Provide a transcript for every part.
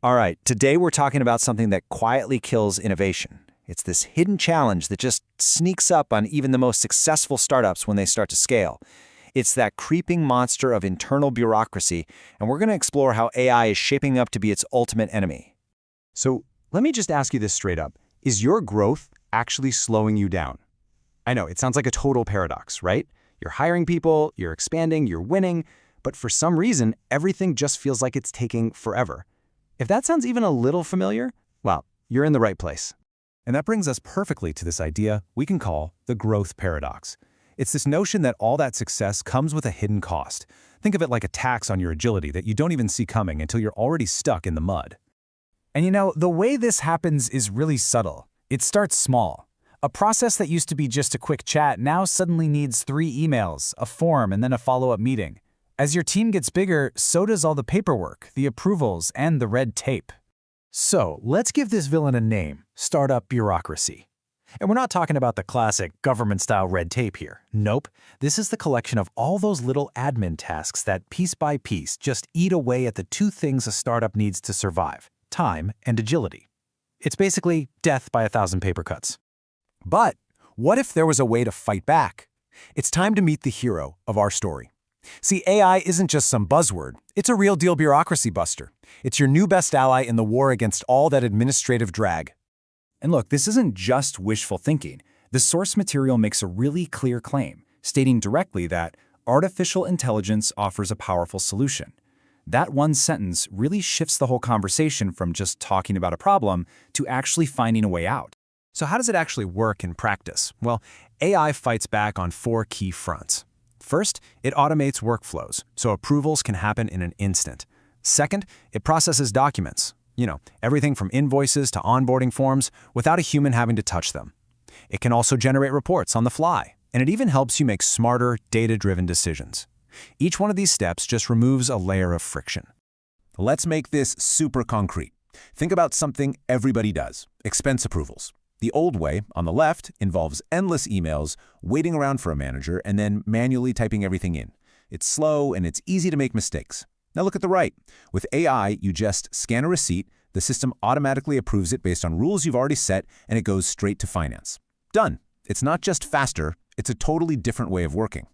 All right, today we're talking about something that quietly kills innovation. It's this hidden challenge that just sneaks up on even the most successful startups when they start to scale. It's that creeping monster of internal bureaucracy, and we're going to explore how AI is shaping up to be its ultimate enemy. So let me just ask you this straight up. Is your growth actually slowing you down? I know, it sounds like a total paradox, right? You're hiring people, you're expanding, you're winning, but for some reason, everything just feels like it's taking forever. If that sounds even a little familiar, well, you're in the right place. And that brings us perfectly to this idea we can call the growth paradox. It's this notion that all that success comes with a hidden cost. Think of it like a tax on your agility that you don't even see coming until you're already stuck in the mud. And you know, the way this happens is really subtle. It starts small. A process that used to be just a quick chat now suddenly needs 3 emails, a form, and then a follow-up meeting. As your team gets bigger, so does all the paperwork, the approvals, and the red tape. So let's give this villain a name: startup bureaucracy. And we're not talking about the classic government-style red tape here. Nope, this is the collection of all those little admin tasks that piece by piece just eat away at the 2 things a startup needs to survive: time and agility. It's basically death by 1,000 paper cuts. But what if there was a way to fight back? It's time to meet the hero of our story. See, AI isn't just some buzzword. It's a real-deal bureaucracy buster. It's your new best ally in the war against all that administrative drag. And look, this isn't just wishful thinking. The source material makes a really clear claim, stating directly that artificial intelligence offers a powerful solution. That one sentence really shifts the whole conversation from just talking about a problem to actually finding a way out. So how does it actually work in practice? Well, AI fights back on 4 key fronts. First, it automates workflows, so approvals can happen in an instant. Second, it processes documents. Everything from invoices to onboarding forms without a human having to touch them. It can also generate reports on the fly, and it even helps you make smarter, data-driven decisions. Each one of these steps just removes a layer of friction. Let's make this super concrete. Think about something everybody does: expense approvals. The old way, on the left, involves endless emails, waiting around for a manager, and then manually typing everything in. It's slow and it's easy to make mistakes. Now look at the right. With AI, you just scan a receipt, the system automatically approves it based on rules you've already set, and it goes straight to finance. Done. It's not just faster, it's a totally different way of working.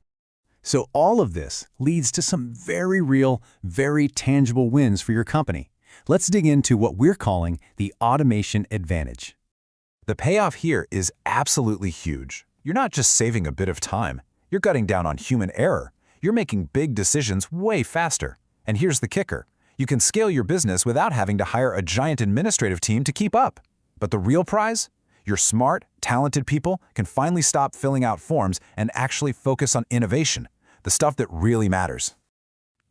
So all of this leads to some very real, very tangible wins for your company. Let's dig into what we're calling the automation advantage. The payoff here is absolutely huge. You're not just saving a bit of time. You're cutting down on human error. You're making big decisions way faster. And here's the kicker. You can scale your business without having to hire a giant administrative team to keep up. But the real prize? Your smart, talented people can finally stop filling out forms and actually focus on innovation, the stuff that really matters.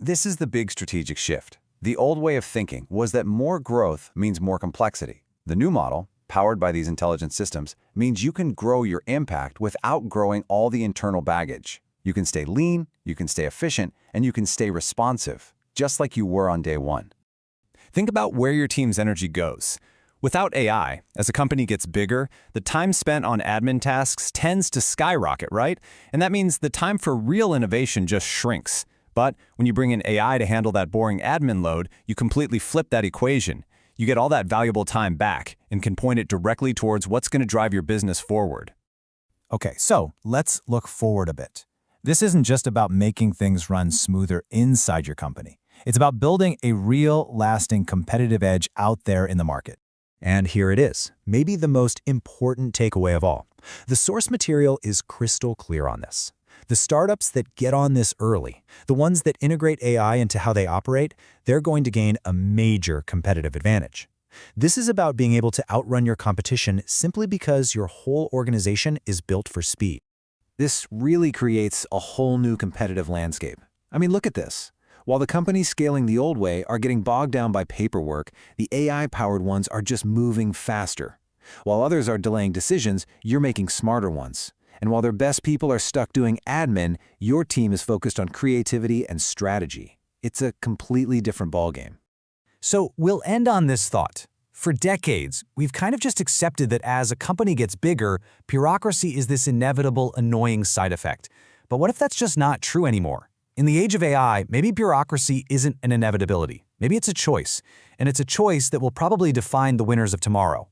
This is the big strategic shift. The old way of thinking was that more growth means more complexity. The new model, powered by these intelligent systems, means you can grow your impact without growing all the internal baggage. You can stay lean, you can stay efficient, and you can stay responsive, just like you were on day one. Think about where your team's energy goes. Without AI, as a company gets bigger, the time spent on admin tasks tends to skyrocket, right? And that means the time for real innovation just shrinks. But when you bring in AI to handle that boring admin load, you completely flip that equation. You get all that valuable time back and can point it directly towards what's going to drive your business forward. Okay, so let's look forward a bit. This isn't just about making things run smoother inside your company. It's about building a real, lasting competitive edge out there in the market. And here it is, maybe the most important takeaway of all. The source material is crystal clear on this. The startups that get on this early, the ones that integrate AI into how they operate, they're going to gain a major competitive advantage. This is about being able to outrun your competition simply because your whole organization is built for speed. This really creates a whole new competitive landscape. I mean, look at this. While the companies scaling the old way are getting bogged down by paperwork, the AI-powered ones are just moving faster. While others are delaying decisions, you're making smarter ones. And while their best people are stuck doing admin, your team is focused on creativity and strategy. It's a completely different ballgame. So we'll end on this thought. For decades, we've kind of just accepted that as a company gets bigger, bureaucracy is this inevitable, annoying side effect. But what if that's just not true anymore? In the age of AI, maybe bureaucracy isn't an inevitability. Maybe it's a choice, and it's a choice that will probably define the winners of tomorrow.